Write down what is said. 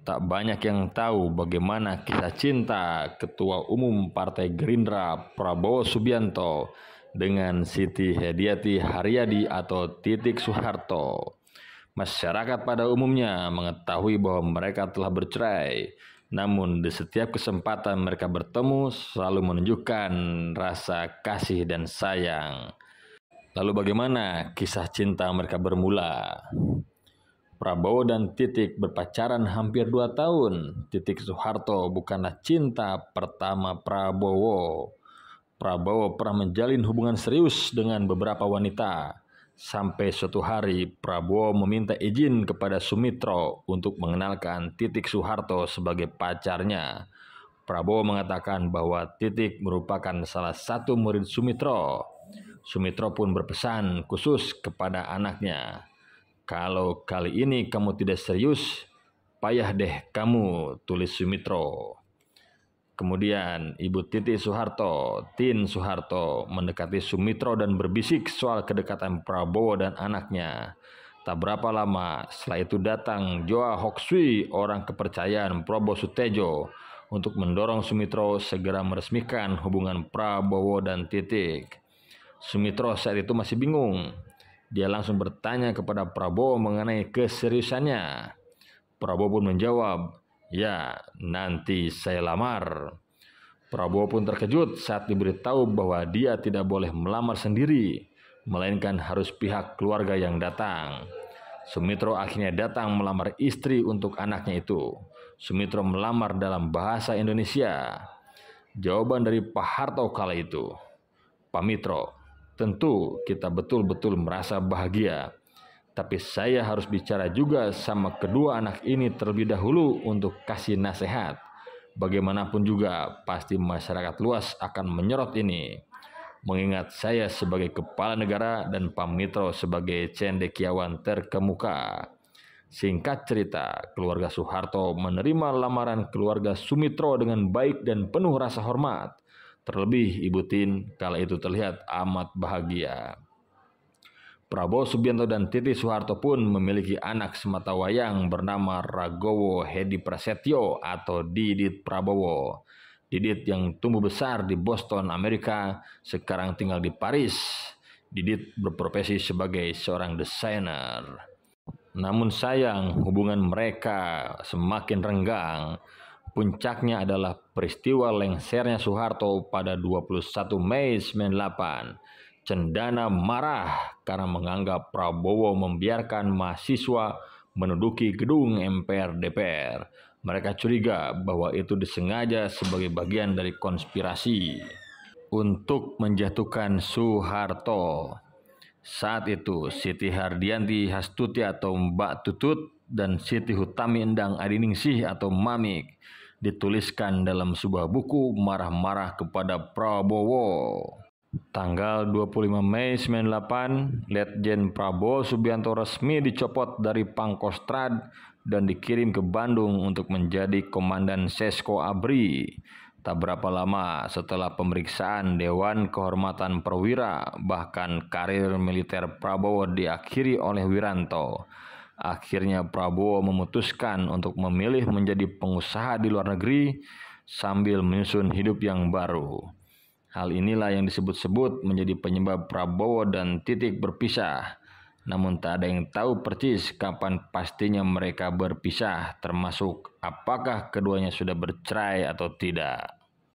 Tak banyak yang tahu bagaimana kisah cinta Ketua Umum Partai Gerindra Prabowo Subianto dengan Siti Hediati Haryadi atau Titik Soeharto. Masyarakat pada umumnya mengetahui bahwa mereka telah bercerai, namun di setiap kesempatan mereka bertemu selalu menunjukkan rasa kasih dan sayang. Lalu bagaimana kisah cinta mereka bermula? Prabowo dan Titik berpacaran hampir 2 tahun. Titik Soeharto bukanlah cinta pertama Prabowo. Prabowo pernah menjalin hubungan serius dengan beberapa wanita. Sampai suatu hari Prabowo meminta izin kepada Sumitro untuk mengenalkan Titik Soeharto sebagai pacarnya. Prabowo mengatakan bahwa Titik merupakan salah satu murid Sumitro. Sumitro pun berpesan khusus kepada anaknya, "Kalau kali ini kamu tidak serius, payah deh kamu," tulis Sumitro. Kemudian Ibu Titik Soeharto, Tin Soeharto, mendekati Sumitro dan berbisik soal kedekatan Prabowo dan anaknya. Tak berapa lama setelah itu datang Joa Hoksui, orang kepercayaan Prabowo Sutejo, untuk mendorong Sumitro segera meresmikan hubungan Prabowo dan Titik. Sumitro saat itu masih bingung. Dia langsung bertanya kepada Prabowo mengenai keseriusannya. Prabowo pun menjawab, "Ya, nanti saya lamar." Prabowo pun terkejut saat diberitahu bahwa dia tidak boleh melamar sendiri, melainkan harus pihak keluarga yang datang. Sumitro akhirnya datang melamar istri untuk anaknya itu. Sumitro melamar dalam bahasa Indonesia. Jawaban dari Pak Harto kala itu, "Pak Mitro, tentu kita betul-betul merasa bahagia. Tapi saya harus bicara juga sama kedua anak ini terlebih dahulu untuk kasih nasihat. Bagaimanapun juga pasti masyarakat luas akan menyorot ini. Mengingat saya sebagai kepala negara dan Pak Mitro sebagai cendekiawan terkemuka." Singkat cerita, keluarga Soeharto menerima lamaran keluarga Sumitro dengan baik dan penuh rasa hormat. Terlebih Ibu Tin kala itu terlihat amat bahagia. Prabowo Subianto dan Titik Soeharto pun memiliki anak sematawayang bernama Ragowo Hedi Prasetyo atau Didit Prabowo. Didit yang tumbuh besar di Boston, Amerika, sekarang tinggal di Paris. Didit berprofesi sebagai seorang desainer. Namun sayang, hubungan mereka semakin renggang. Puncaknya adalah peristiwa lengsernya Soeharto pada 21 Mei 98. Cendana marah karena menganggap Prabowo membiarkan mahasiswa menduduki gedung MPR DPR. Mereka curiga bahwa itu disengaja sebagai bagian dari konspirasi untuk menjatuhkan Soeharto. Saat itu Siti Hardianti Hastuti atau Mbak Tutut dan Siti Hutami Endang Adiningsih atau Mamik dituliskan dalam sebuah buku marah-marah kepada Prabowo. Tanggal 25 Mei 98, Letjen Prabowo Subianto resmi dicopot dari Pangkostrad dan dikirim ke Bandung untuk menjadi Komandan Sesko ABRI. Tak berapa lama setelah pemeriksaan Dewan Kehormatan Perwira, bahkan karir militer Prabowo diakhiri oleh Wiranto. Akhirnya Prabowo memutuskan untuk memilih menjadi pengusaha di luar negeri sambil menyusun hidup yang baru. Hal inilah yang disebut-sebut menjadi penyebab Prabowo dan Titik berpisah. Namun tak ada yang tahu persis kapan pastinya mereka berpisah, termasuk apakah keduanya sudah bercerai atau tidak.